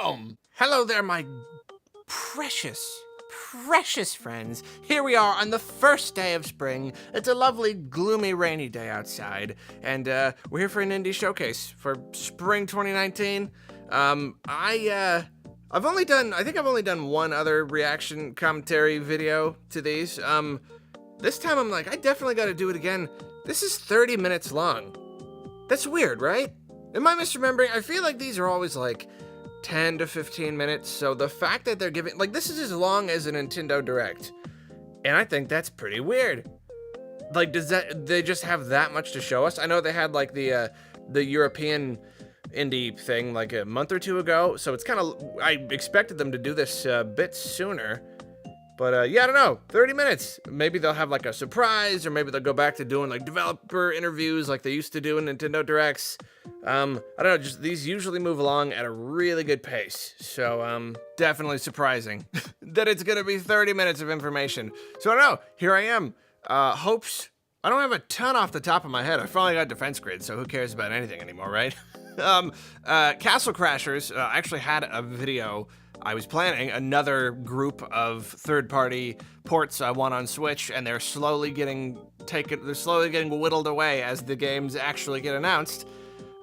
home! Hello there, my precious friends. Here we are on the first day of spring. It's a lovely, gloomy, rainy day outside, and we're here for a Nindies Showcase for spring 2019. I think I've only done one other reaction commentary video to these. This time I'm like, I definitely got to do it again. This is 30 minutes long. That's weird, right? Am I misremembering? I feel like these are always like 10 to 15 minutes, so the fact that they're giving, like, this is as long as a Nintendo Direct, and I think that's pretty weird. Like, they just have that much to show us? I know they had, like, the European indie thing, like, a month or two ago, so it's kind of, I expected them to do this a bit sooner, but, yeah, I don't know, 30 minutes. Maybe they'll have, like, a surprise, or maybe they'll go back to doing, like, developer interviews like they used to do in Nintendo Directs. I don't know, just these usually move along at a really good pace, so, definitely surprising that it's gonna be 30 minutes of information. So I don't know, here I am. Hopes, I don't have a ton off the top of my head. I finally got Defense Grid, so who cares about anything anymore, right? Castle Crashers actually had a video I was planning, another group of third-party ports I want on Switch, and they're slowly getting whittled away as the games actually get announced.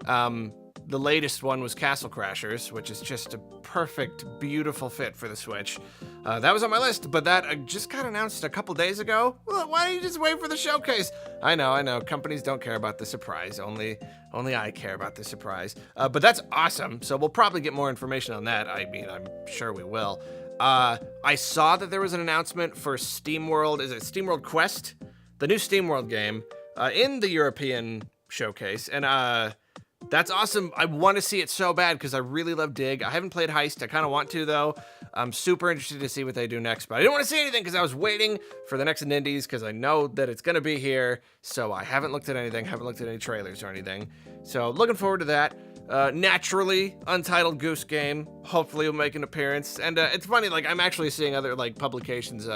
The latest one was Castle Crashers, which is just a perfect, beautiful fit for the Switch. That was on my list, but that just got announced a couple days ago. Well, why don't you just wait for the showcase? I know, companies don't care about the surprise. Only I care about the surprise. But that's awesome, so we'll probably get more information on that. I mean, I'm sure we will. I saw that there was an announcement for SteamWorld, is it SteamWorld Quest? The new SteamWorld game, in the European showcase, and that's awesome. I want to see it so bad because I really love Dig. I haven't played Heist. I kind of want to, though. I'm super interested to see what they do next, but I didn't want to see anything because I was waiting for the next Nindies because I know that it's going to be here, so I haven't looked at anything, haven't looked at any trailers or anything. So looking forward to that. Naturally, Untitled Goose Game hopefully will make an appearance, and it's funny, like, I'm actually seeing other, like, publications,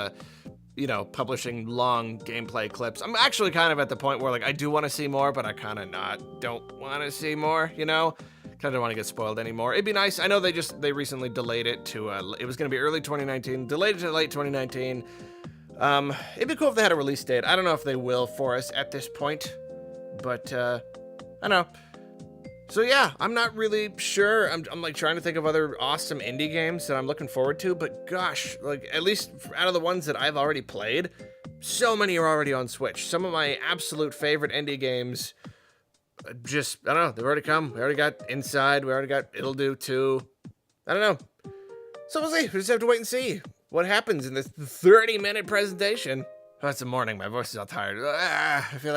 you know, publishing long gameplay clips. I'm actually kind of at the point where, like, I do want to see more, but I kind of don't want to see more, you know? Kind of don't want to get spoiled anymore. It'd be nice. I know they recently delayed it to, it was going to be early 2019, delayed it to late 2019. It'd be cool if they had a release date. I don't know if they will for us at this point, but, I don't know. So yeah, I'm not really sure. I'm like trying to think of other awesome indie games that I'm looking forward to, but gosh, like, at least out of the ones that I've already played, so many are already on Switch. Some of my absolute favorite indie games, just, I don't know, they've already come. We already got Inside, we already got It'll Do 2. I don't know. So we'll see. We just have to wait and see what happens in this 30-minute presentation. Oh, it's the morning. My voice is all tired. I feel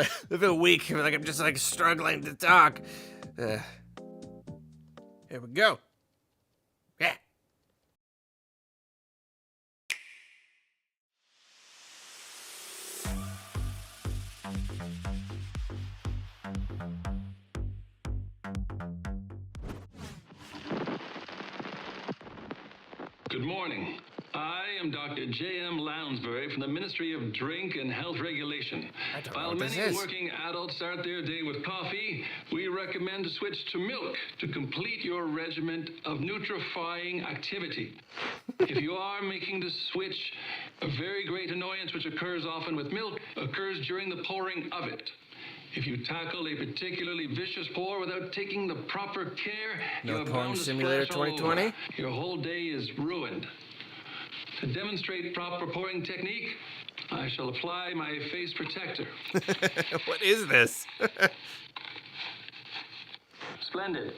weak. I feel like I'm just like struggling to talk. Here we go. Yeah. Good morning. I am Dr. J.M. Lounsbury from the Ministry of Drink and Health Regulation. While many working adults start their day with coffee, we recommend to switch to milk to complete your regimen of nutrifying activity. If you are making the switch, a very great annoyance which occurs often with milk occurs during the pouring of it. If you tackle a particularly vicious pour without taking the proper care, you're bound to Simulator splash all 2020. over. Your whole day is ruined. To demonstrate proper pouring technique, I shall apply my face protector. What is this? Splendid.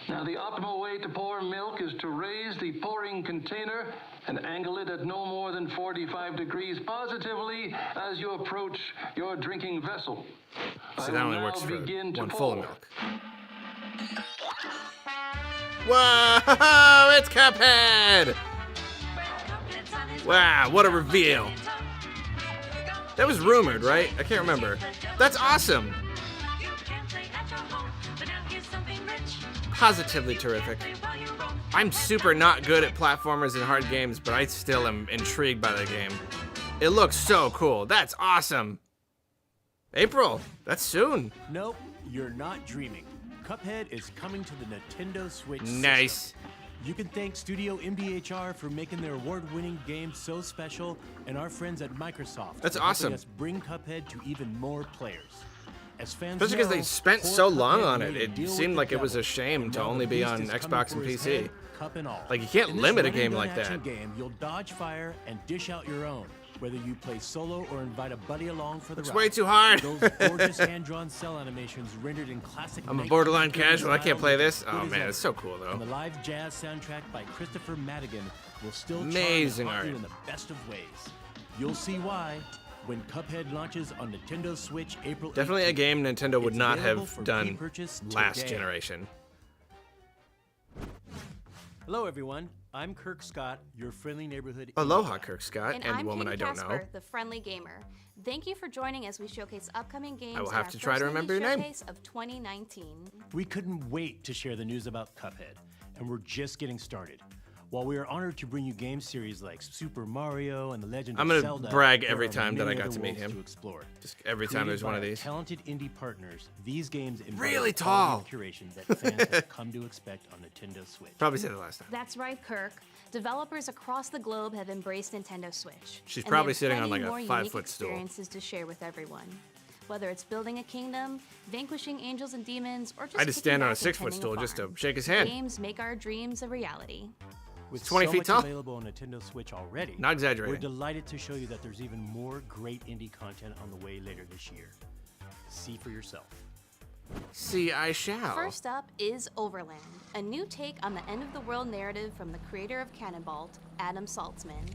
Now, the optimal way to pour milk is to raise the pouring container and angle it at no more than 45 degrees positively as you approach your drinking vessel. So that only works for begin one to full of pour. milk. Whoa, it's Cuphead! Wow, what a reveal. That was rumored, right? I can't remember. That's awesome. Positively terrific. I'm super not good at platformers and hard games, but I still am intrigued by the game. It looks so cool. That's awesome. April, that's soon. Nope, you're not dreaming. Cuphead is coming to the Nintendo Switch Nice. system. You can thank Studio MDHR for making their award-winning game so special, and our friends at Microsoft That's for helping awesome. us bring Cuphead to even more players. As fans Especially because they know, spent poor so long Cuphead on made it. a It deal seemed with like the it was a devil, shame and to now only the be beast on is coming Xbox for and his PC. head, cup and all. Like, you can't In this limit a run-and-gun game like action that. Game, you'll dodge fire and dish out your own, whether you play solo or invite a buddy along for the It's ride. way too hard. Those gorgeous hand-drawn cell animations rendered in classic. I'm a borderline 1930s casual. I can't style play look this. as good Oh as man, ever. it's so cool though. And the live jazz soundtrack by Christopher Madigan will still Amazing charm and haunt you art. in the best of ways. You'll see why when Cuphead launches on Nintendo Switch April 18th. Definitely a game Nintendo would It's not available have for done pre-purchase last today. generation. Hello everyone, I'm Kirk Scott, your friendly neighborhood. Aloha, Kirk Scott, And and I'm woman Katie I don't Casper, know. the friendly gamer. Thank you for joining as we showcase upcoming games. I will in have our to try first to remember Nindies your name. Showcase of 2019. We couldn't wait to share the news about Cuphead, and we're just getting started. While we are honored to bring you game series like Super Mario and The Legend I'm of gonna Zelda, brag there every are time that I many got other to meet worlds him. To explore. Just every time Created there's one by of these. talented indie partners, these games invite Really the quality tall. of curation that fans have come to expect on Nintendo Switch. Probably said it last time. That's right, Kirk. Developers across the globe have embraced Nintendo Switch. She's and probably they have sitting on plenty like a more 5-foot unique stool. experiences to share with everyone. Whether it's building a kingdom, vanquishing angels and demons, or just I just kicking stand on a back and 6-foot tending stool just to farm, shake his hand. Games make our dreams a reality. With 20 so feet much tall. available on Nintendo Switch already, Not exaggerating. we're delighted to show you that there's even more great indie content on the way later this year. See for yourself. See, I shall. First up is Overland, a new take on the end-of-the-world narrative from the creator of Cannonball, Adam Saltzman.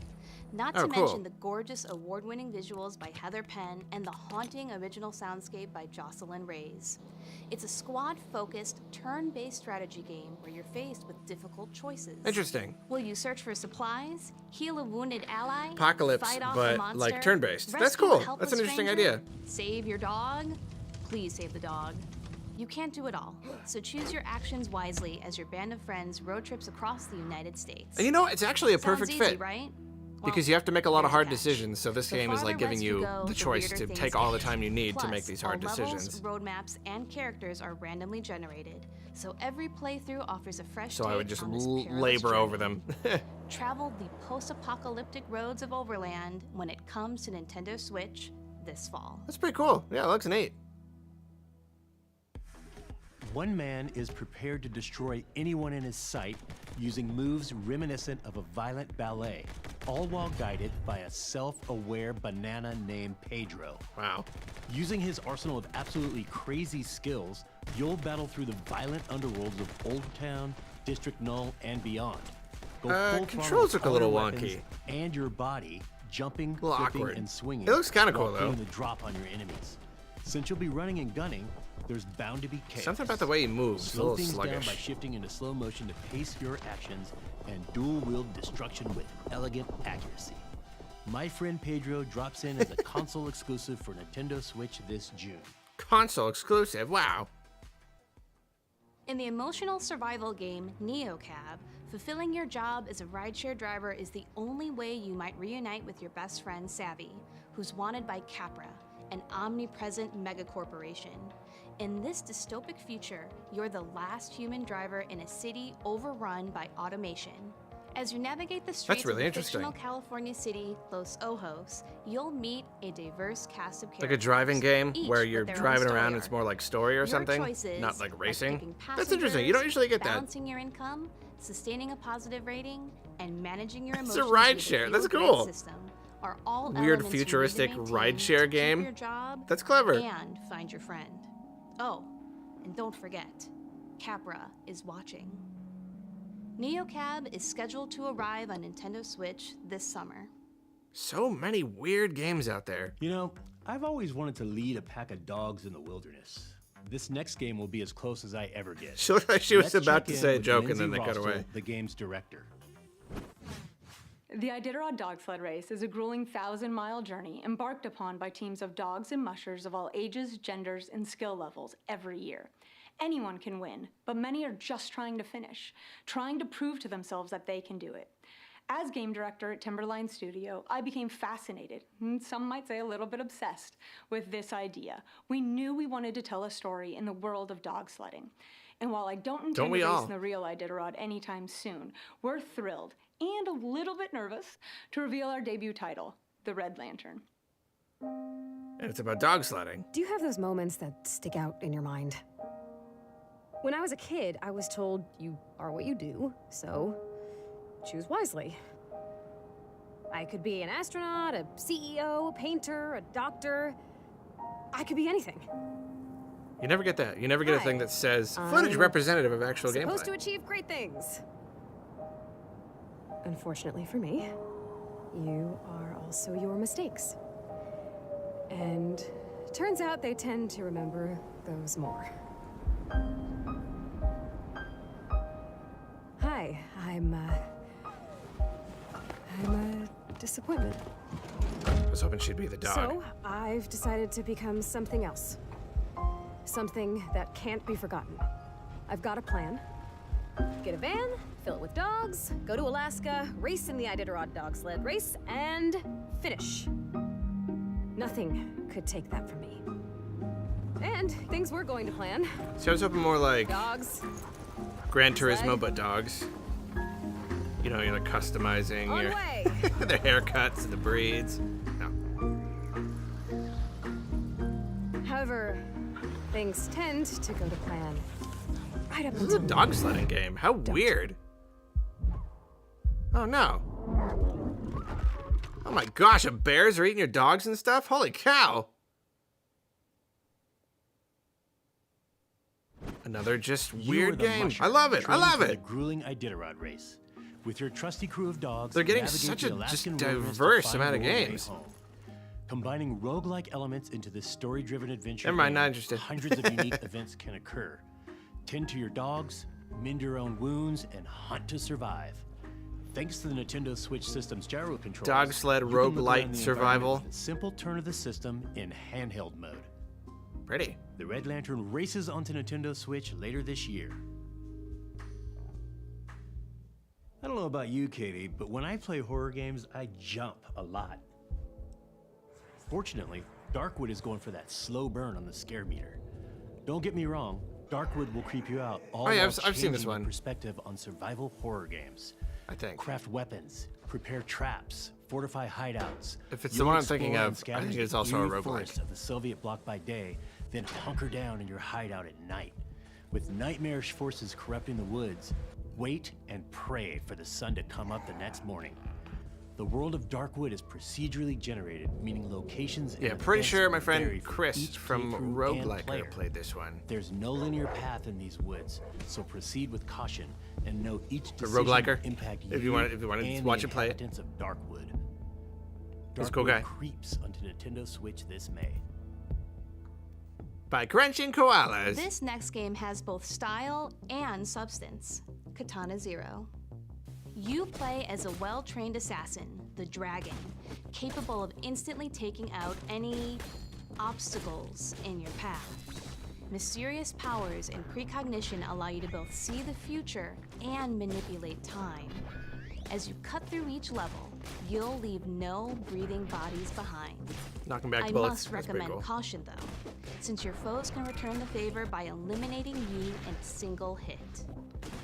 Not to Oh, cool. mention the gorgeous award-winning visuals by Heather Penn and the haunting original soundscape by Jocelyn Reyes. It's a squad-focused, turn-based strategy game where you're faced with difficult choices. Interesting. Will you search for supplies, heal a wounded ally, Apocalypse, fight off but, a monster, like, turn-based. That's rescue a cool. helpless That's an interesting stranger, idea. Save your dog? Please save the dog. You can't do it all, so choose your actions wisely as your band of friends road trips across the United States. And you know, it's actually a perfect Sounds easy, fit. right? Because Well, you have to make a lot of there's hard catch. decisions, so this The game is farther like giving west you go, the the choice weirder to things take all the get. time you need to Plus, make these hard all decisions. levels, roadmaps, and characters are randomly generated, so every playthrough offers a fresh So I would take just on this perilous labor over journey. them. Travel the post-apocalyptic roads of Overland when it comes to Nintendo Switch this fall. That's pretty cool. Yeah, it looks neat. One man is prepared to destroy anyone in his sight using moves reminiscent of a violent ballet, all while guided by a self-aware banana named Pedro. Wow. Using his arsenal of absolutely crazy skills, you'll battle through the violent underworlds of Old Town, District Null, and beyond. Go full throttle controls with look a little power wonky. weapons and your body, jumping, A little flipping, awkward. and swinging. It looks kinda cool, while though. putting the drop on your enemies. Since you'll be running and gunning, there's bound to be chaos. Something about the way he moves is a Slow little things down by sluggish. shifting into slow motion to pace your actions and dual-wield destruction with elegant accuracy. My friend Pedro drops in as a console exclusive for Nintendo Switch this June. Console exclusive. Wow. In the emotional survival game NeoCab, fulfilling your job as a rideshare driver is the only way you might reunite with your best friend Savvy, who's wanted by Capra, an omnipresent megacorporation. In this dystopic future, you're the last human driver in a city overrun by automation. As you navigate the streets really of the interesting. fictional California city, Los Ojos, you'll meet a diverse cast of characters. Like a driving game each where with you're their own driving story around, it's arc. more like story or Your something, choices, not like racing. picking That's interesting. You don't passengers, usually get that. balancing your income, sustaining a positive rating, and managing your It's emotions. a with ride-share. That's fuel cool. grid system are all Weird elements you need to futuristic maintain ride-share to keep game. your job That's clever. and find your friend. Oh, and don't forget, Capra is watching. NeoCab is scheduled to arrive on Nintendo Switch this summer. So many weird games out there. You know, I've always wanted to lead a pack of dogs in the wilderness. This next game will be as close as I ever get. She looked like she was Let's about check to in say a with joke and Lindsay then they cut Rostel, away. the game's director. The Iditarod Dog Sled Race is a grueling 1,000-mile journey embarked upon by teams of dogs and mushers of all ages, genders, and skill levels every year. Anyone can win, but many are just trying to finish, trying to prove to themselves that they can do it. As game director at Timberline Studio, I became fascinated, and some might say a little bit obsessed, with this idea. We knew we wanted to tell a story in the world of dog sledding. And while I don't intend to race in the real Iditarod anytime soon, we're thrilled and a little bit nervous to reveal our debut title, the Red Lantern. And it's about dog sledding. Do you have those moments that stick out in your mind? When I was a kid, I was told you are what you do, so choose wisely. I could be an astronaut, a CEO, a painter, a doctor. I could be anything. You never get that. You never get a thing that says footage representative of actual gameplay. Supposed to achieve great things. Unfortunately for me, you are also your mistakes. And turns out they tend to remember those more. Hi, I'm a disappointment. I was hoping she'd be the dog. So, I've decided to become something else. Something that can't be forgotten. I've got a plan. Get a van, fill it with dogs, go to Alaska, race in the Iditarod dog sled race, and finish. Nothing could take that from me. And things were going to plan. See, I was hoping more like Dogs. Gran Turismo, but dogs. You know, you're like customizing On your way. their haircuts and the breeds. No. However, things tend to go to plan. Right up This is a until dog sledding game. How weird. Oh no. Oh my gosh, bears are eating your dogs and stuff? Holy cow. Another just weird game. I love it. I love it. The grueling Iditarod race. With your trusty crew of dogs, They're getting navigate such the a Alaskan just wilderness to diverse find amount of your way games. home. Combining roguelike elements into this story-driven adventure. Never mind, game, not interested. Hundreds of unique events can occur. Tend to your dogs, mend your own wounds, and hunt to survive. Thanks to the Nintendo Switch system's gyro controls, Dog sled you can look roguelite around the survival. environment with a simple turn of the system in handheld mode. Pretty. The Red Lantern races onto Nintendo Switch later this year. I don't know about you, Katie, but when I play horror games, I jump a lot. Fortunately, Darkwood is going for that slow burn on the scare meter. Don't get me wrong, Darkwood will creep you out all Oh, yeah, while I've seen this changing one. your perspective on survival horror games. I think. Craft weapons, prepare traps, fortify hideouts. If it's the You'll one I'm thinking explore of, and scatter I think the it's also a eerie roguelike. forests of the Soviet bloc by day, then hunker down in your hideout at night. With nightmarish forces corrupting the woods, wait and pray for the sun to come up the next morning. The world of Darkwood is procedurally generated, meaning locations and Yeah, pretty events sure my vary friend for Chris each from playthrough and Rogueliker player. played this one. There's no linear path in these woods, so proceed with caution and note each The decision Rogueliker? will impact If you want to and watch the it play it. inhabitants of Darkwood. He's a cool Darkwood guy. creeps onto Nintendo Switch this May. By Crunching Koalas. This next game has both style and substance. Katana Zero. You play as a well-trained assassin, the Dragon, capable of instantly taking out any obstacles in your path. Mysterious powers and precognition allow you to both see the future and manipulate time. As you cut through each level, you'll leave no breathing bodies behind. Knocking back I bullets. must That's pretty recommend cool. caution though, since your foes can return the favor by eliminating you in a single hit.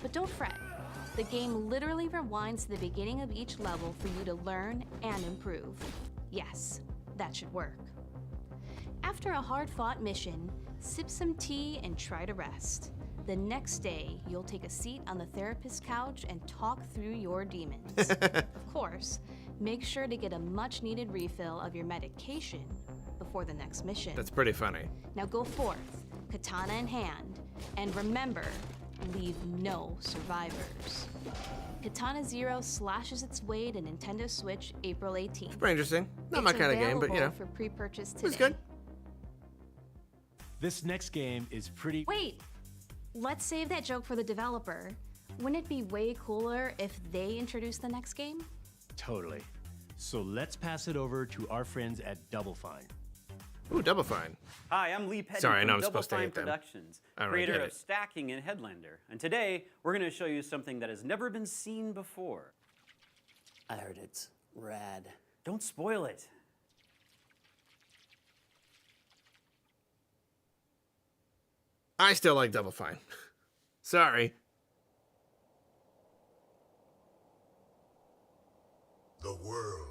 But don't fret, the game literally rewinds to the beginning of each level for you to learn and improve. Yes, that should work. After a hard-fought mission, sip some tea and try to rest. The next day, you'll take a seat on the therapist's couch and talk through your demons. Of course, make sure to get a much-needed refill of your medication before the next mission. That's pretty funny. Now go forth, katana in hand, and remember, leave no survivors. Katana Zero slashes its way to Nintendo Switch April 18th. Pretty interesting. Not my It's kind of game, but you know. available for pre-purchase today. It's good. This next game is pretty... Wait, let's save that joke for the developer. Wouldn't it be way cooler if they introduced the next game? Totally. So let's pass it over to our friends at Double Fine. Ooh, Double Fine. Hi, I'm Lee Petty Sorry, I know from I'm Double supposed to Fine hate them. Productions, I don't really creator get of it. Stacking and Headlander. And today, we're going to show you something that has never been seen before. I heard it's rad. Don't spoil it. I still like Double Fine. Sorry. The world,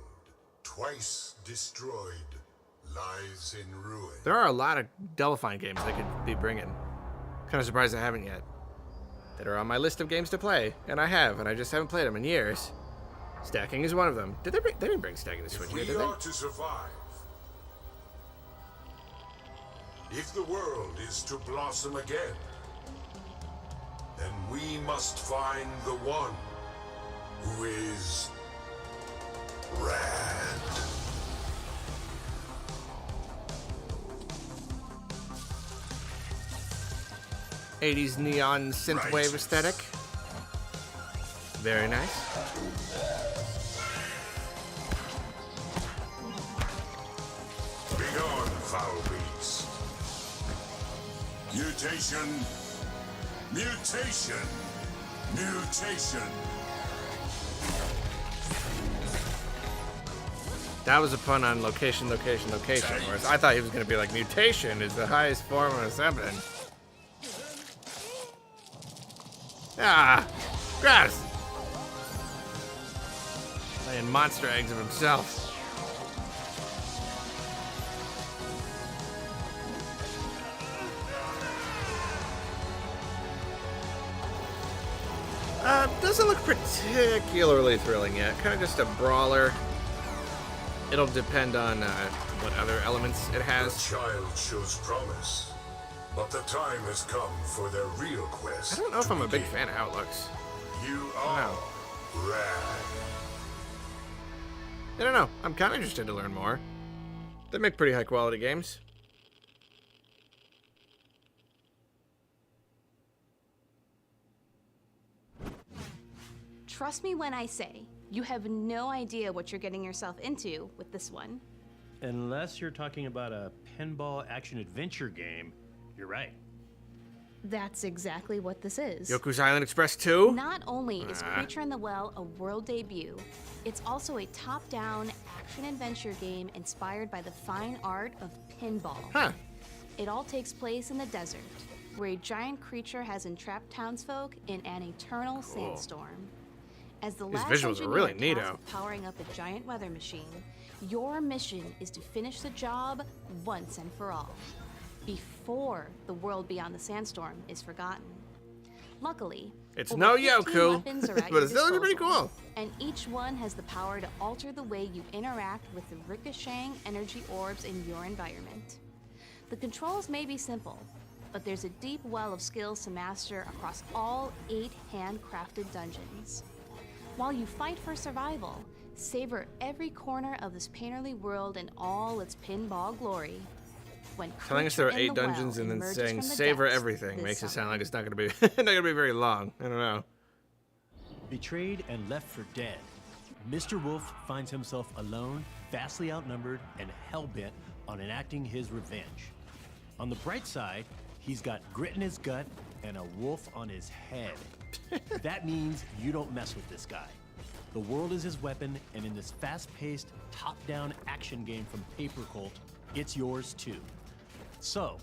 twice destroyed, lies in ruin. There are a lot of Double Fine games they could be bringing. Kind of surprised I haven't yet. That are on my list of games to play, and I have, and I just haven't played them in years. Stacking is one of them. They didn't bring stacking to Switch here, did We they? are to survive. If the world is to blossom again, then we must find the one who is rad. '80s neon synthwave aesthetic. Very nice. Begone, foul beast. Mutation. Mutation. Mutation. That was a pun on location, location, location. Whereas I thought he was going to be like, mutation is the highest form of something. Ah, gross. Laying monster eggs of himself. Doesn't look particularly thrilling yet. Kind of just a brawler. It'll depend on what other elements it The has. child shows promise, but the time has come for their real quest. I don't know if to I'm a big begin. fan of how it looks. You are Wow. rad. I don't know. I'm kind of interested to learn more. They make pretty high quality games. Trust me when I say, you have no idea what you're getting yourself into with this one. Unless you're talking about a pinball action-adventure game, you're right. That's exactly what this is. Yoku's Island Express 2? Not only is Creature in the Well a world debut, it's also a top-down action-adventure game inspired by the fine art of pinball. Huh. It all takes place in the desert, where a giant creature has entrapped townsfolk in an eternal sandstorm. As the last visuals are really engineer tasked neato. with powering up a giant weather machine, your mission is to finish the job once and for all, before the world beyond the sandstorm is forgotten. Luckily, It's over no 15 Yoku, weapons are at but your it still looks pretty disposal, cool. and each one has the power to alter the way you interact with the ricocheting energy orbs in your environment. The controls may be simple, but there's a deep well of skills to master across all 8 handcrafted dungeons. While you fight for survival, savor every corner of this painterly world in all its pinball glory. When Telling us there are Creature in 8 the Well dungeons and then emerges saying from the savor depths everything this makes it sound summer. like it's not gonna be not gonna be very long. I don't know. Betrayed and left for dead, Mr. Wolf finds himself alone, vastly outnumbered, and hell-bent on enacting his revenge. On the bright side, he's got grit in his gut and a wolf on his head. That means you don't mess with this guy. The world is his weapon, and in this fast-paced, top-down action game from Paper Cult, it's yours too. So,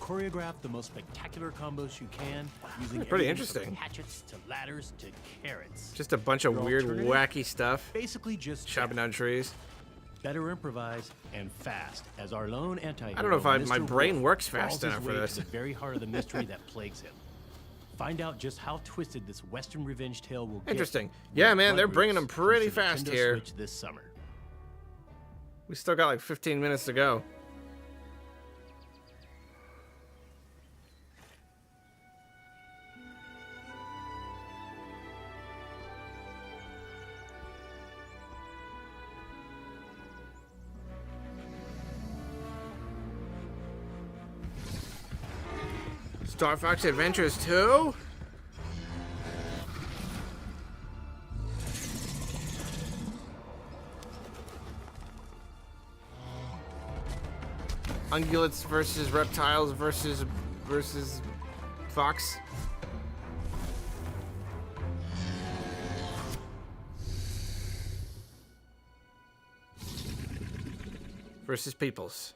choreograph the most spectacular combos you can, using Pretty everything from interesting. hatchets to ladders to carrots. Just a bunch of Your weird, alternative? wacky stuff. Basically just Chopping down trees. better improvise and fast, as our lone anti-hero, I don't know if my Mr. brain Wolf, works fast crawls his enough for way this. to the very heart of the mystery that plagues him. Find out just how twisted this Western revenge tale will get. Interesting. when Yeah, man, they're Blood bringing Roots them pretty comes to fast Nintendo here. Switch this summer. We still got like 15 minutes to go. Star Fox Adventures 2? Ungulates versus reptiles versus fox. Versus peoples.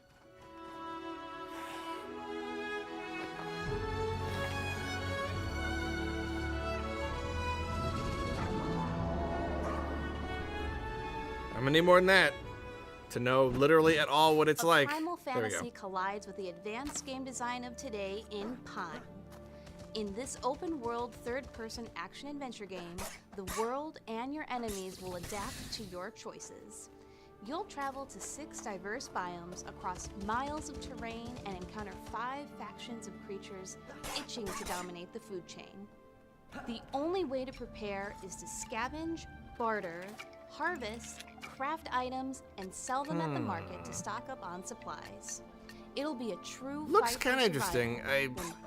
I'm gonna need more than that to know literally at all what it's like. Primal There we go. fantasy collides with the advanced game design of today in Pine. In this open-world, third-person action-adventure game, the world and your enemies will adapt to your choices. You'll travel to 6 diverse biomes across miles of terrain and encounter 5 factions of creatures itching to dominate the food chain. The only way to prepare is to scavenge, barter, harvest, craft items, and sell them at the market to stock up on supplies. It'll be a true Looks kind of interesting.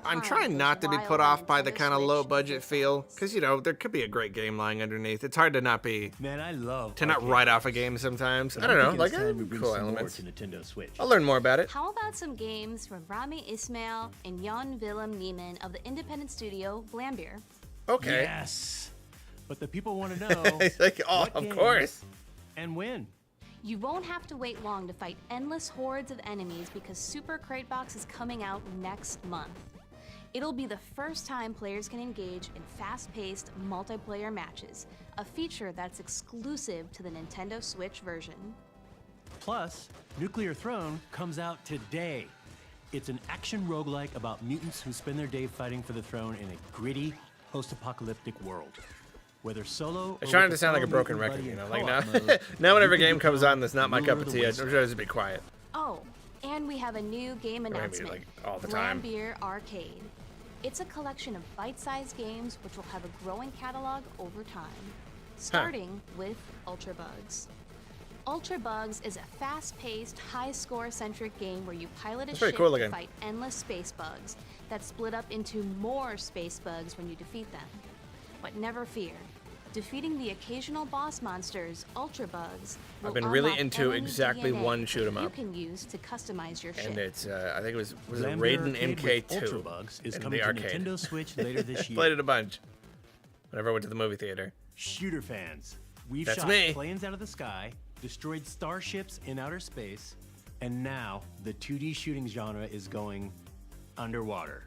I'm trying not to be put off by the kind of low budget feel, because you know there could be a great game lying underneath. It's hard to not be not write off a game sometimes. I don't know, like cool elements. To Nintendo Switch. I'll learn more about it. How about some games from Rami Ismail and Jan Willem Niemann of the independent studio Blambeer? Okay. Yes, but the people want to know. Like, oh, what of games course. And when. You won't have to wait long to fight endless hordes of enemies because Super Crate Box is coming out next month. It'll be the first time players can engage in fast-paced multiplayer matches, a feature that's exclusive to the Nintendo Switch version. Plus, Nuclear Throne comes out today. It's an action roguelike about mutants who spend their day fighting for the throne in a gritty, post-apocalyptic world. Whether solo, It's trying to sound like a broken record, you know. Like now, now whenever a game comes on that's not my cup of tea, I'm trying to be quiet. Oh, and we have a new game maybe, announcement, like, all the time. Blambeer Arcade. It's a collection of bite-sized games which will have a growing catalog over time, starting with Ultra Bugs. Ultra Bugs is a fast-paced, high-score-centric game where you pilot a That's pretty ship cool to looking. fight endless space bugs that split up into more space bugs when you defeat them. But never fear. Defeating the occasional boss monsters, Ultra Bugs, will I've been really unlock into enemy exactly DNA one shoot 'em you up. can use to customize your ship. And it's, I think it was it Blambeer Raiden Arcade with MK2 Ultra Bugs is in coming the to arcade. Nintendo Switch later this year. Played it a bunch. Whenever I went to the movie theater. Shooter fans, we've That's shot me. planes out of the sky, destroyed starships in outer space, and now the 2D shooting genre is going underwater.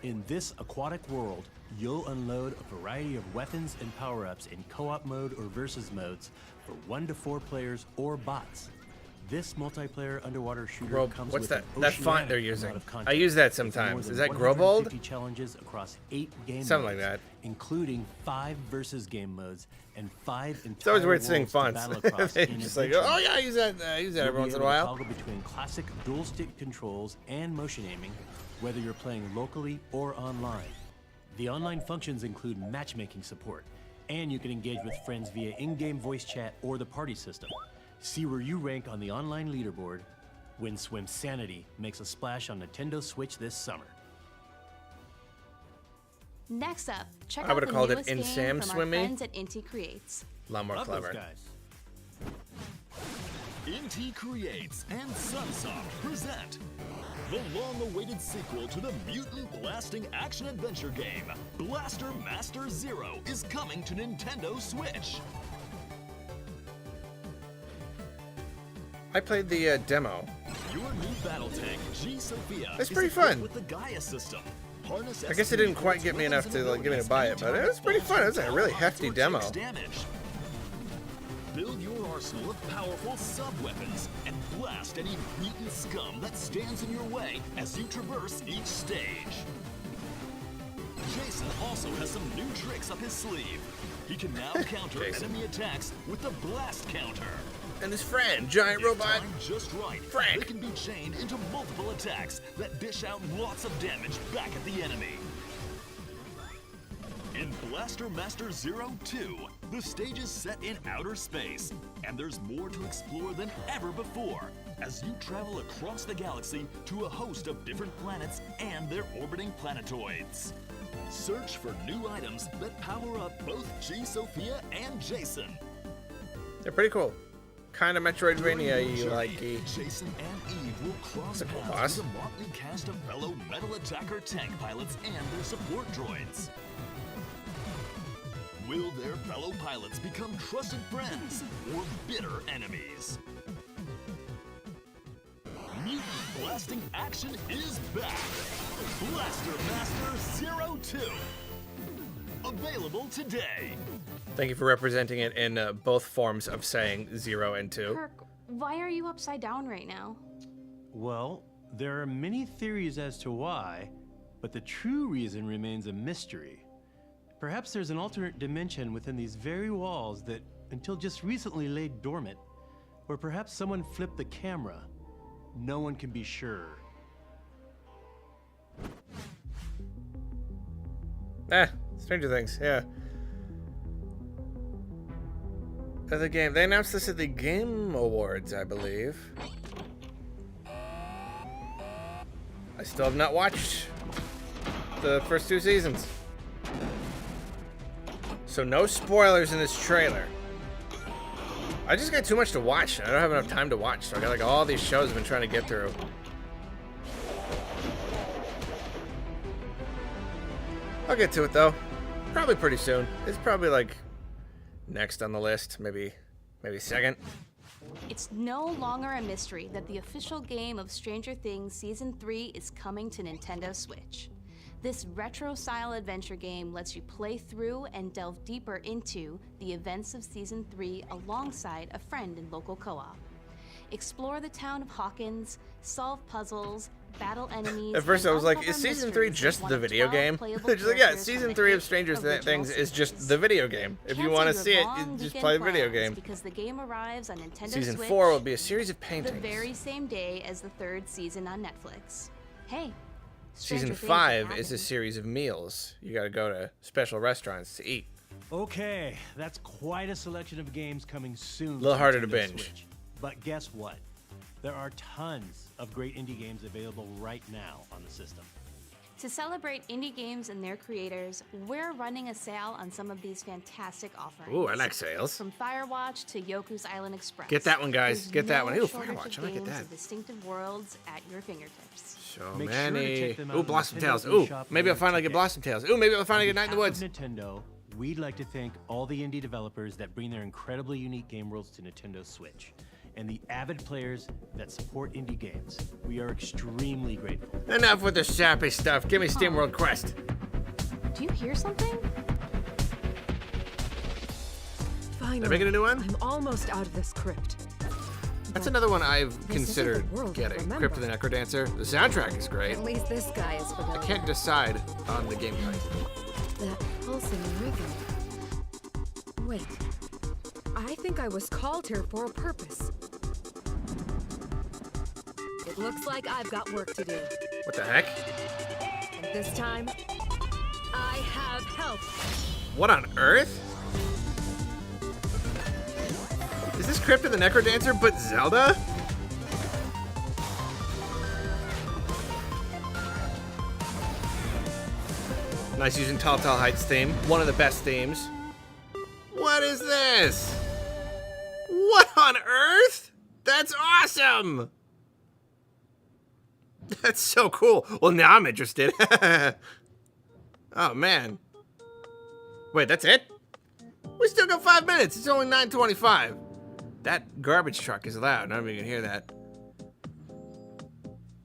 In this aquatic world, you'll unload a variety of weapons and power-ups in co-op mode or versus modes for 1 to 4 players or bots. This multiplayer underwater shooter comes What's with that? an That font oceanic they're amount using. of content, I use that with more sometimes. than Is that 150 Grobold? challenges across 8 game Something like modes, that. including 5 versus game modes and 5 entire It's always weird seeing worlds to fonts. battle across They in just like, adventure oh yeah, I mode. use that every You'll be once in a able to while. toggle between classic dual stick controls and motion aiming, whether you're playing locally or online. The online functions include matchmaking support, and you can engage with friends via in-game voice chat or the party system. See where you rank on the online leaderboard when Swim Sanity makes a splash on Nintendo Switch this summer. Next up, check I out would've the called it newest game Insam from Swimmy. our friends at Inti Creates. A lot more Love those clever. guys. Inti Creates and Sunsoft present the long-awaited sequel to the mutant blasting action-adventure game, Blaster Master Zero, is coming to Nintendo Switch. I played the demo. Your new battle tank, G Sophia, That's is pretty equipped fun. with the Gaia system. Harness I guess it didn't quite get me enough to like, get me to buy it, but it was pretty fun. It was a really hefty demo. Damage. Build your arsenal of powerful sub-weapons and blast any mutant scum that stands in your way as you traverse each stage. Jason also has some new tricks up his sleeve. He can now counter enemy attacks with the blast counter. And his friend, giant robot Timed just right, Frank. they can be chained into multiple attacks that dish out lots of damage back at the enemy. In Blaster Master Zero 2, the stage is set in outer space, and there's more to explore than ever before as you travel across the galaxy to a host of different planets and their orbiting planetoids. Search for new items that power up both G Sophia and Jason. They're pretty cool. Kind of Metroidvania-y, like. Jason and Eve will cross That's a cool paths boss. with a motley cast of fellow metal attacker tank pilots and their support droids. Will their fellow pilots become trusted friends or bitter enemies? Mutant blasting action is back! Blaster Master Zero 2! available today. Thank you for representing it in both forms of saying 0 and 2. Kirk, why are you upside down right now? Well, there are many theories as to why, but the true reason remains a mystery. Perhaps there's an alternate dimension within these very walls that, until just recently, lay dormant. Or perhaps someone flipped the camera. No one can be sure. Stranger Things, yeah. The game. They announced this at the Game Awards, I believe. I still have not watched the first 2 seasons. So no spoilers in this trailer. I just got too much to watch. I don't have enough time to watch, so I got like all these shows I've been trying to get through. I'll get to it though. Probably pretty soon. It's probably like next on the list, maybe second. It's no longer a mystery that the official game of Stranger Things Season 3 is coming to Nintendo Switch. This retro-style adventure game lets you play through and delve deeper into the events of Season 3 alongside a friend in local co-op. Explore the town of Hawkins, solve puzzles, battle enemies. At first I was like, is uncover Season 3 mysteries just with the one of video 12 game? playable Just like, yeah, characters Season from 3 the of Stranger original Things is just series. the video game. If you Cancel want to your see it, long you just weekend play the video plans game. Because the game arrives on Nintendo Season Switch 4 will be a series of the paintings. very same day as the 3rd season on Netflix. Hey, Season stranger things 5 have is a happened. series of meals. You gotta go to special restaurants to eat. Okay, that's quite a selection of games coming soon. A little to harder to Nintendo binge. Switch. But guess what? There are tons of great indie games available right now on the system. To celebrate indie games and their creators, we're running a sale on some of these fantastic offerings. Ooh, I like sales. From Firewatch to Yoku's Island Express. Get that one, guys. There's Get that one. no Ooh, shortage of Firewatch. I might get games that. of distinctive worlds at your fingertips. So Make sure to many. check them out Ooh, on Blossom Nintendo Tales. Ooh, eShop maybe I'll later finally get today. Blossom Tales. Ooh, maybe I'll finally get Night in the On behalf Woods. of Nintendo, we'd like to thank all the indie developers that bring their incredibly unique game worlds to Nintendo Switch, and the avid players that support indie games. We are extremely grateful. Enough with the sappy stuff. Give me SteamWorld Quest. Do you hear something? Finally, They're making a new one? I'm almost out of this crypt. That's But another one I've isn't the considered world I getting. remember. Crypt of the Necrodancer. The soundtrack is great. At least this guy is familiar. I can't decide on the gameplay. That pulsing rhythm. Wait. I think I was called here for a purpose. It looks like I've got work to do. What the heck? And this time, I have help. What on earth? Is this Crypt of the Necrodancer but Zelda? Nice using Tall Tall Heights theme. One of the best themes. What is this? What on earth? That's awesome! That's so cool. Well, now I'm interested. Oh, man. Wait, that's it? We still got 5 minutes. It's only 9:25. That garbage truck is loud. None of you can hear that.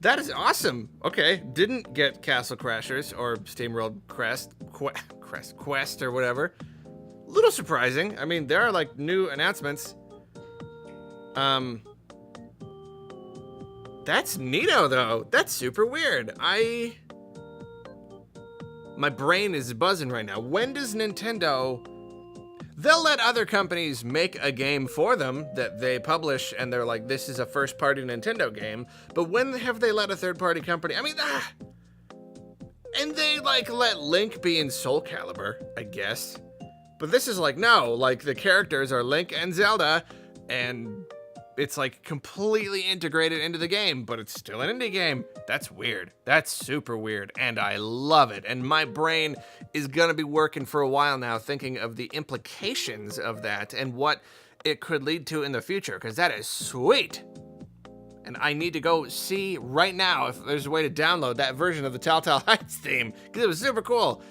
That is awesome. Okay, didn't get Castle Crashers or SteamWorld Quest or whatever. Little surprising. I mean, there are like new announcements. That's neato though. That's super weird. My brain is buzzing right now. When does Nintendo... They'll let other companies make a game for them that they publish and they're like, this is a first-party Nintendo game. But when have they let a third-party company... I mean, and they like let Link be in Soul Calibur, I guess. But this is like, no, like the characters are Link and Zelda and it's like completely integrated into the game, but it's still an indie game. That's weird. That's super weird, and I love it. And my brain is gonna be working for a while now thinking of the implications of that and what it could lead to in the future, because that is sweet. And I need to go see right now if there's a way to download that version of the Telltale Heights theme, because it was super cool.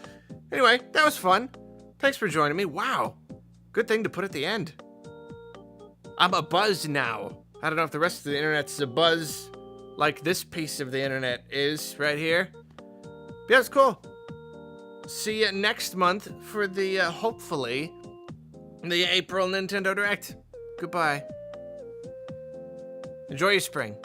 Anyway, that was fun. Thanks for joining me. Wow. Good thing to put at the end. I'm a buzz now. I don't know if the rest of the internet's a buzz like this piece of the internet is right here. But yeah, it's cool. see you next month for the, hopefully, the April Nintendo Direct. Goodbye. Enjoy your spring.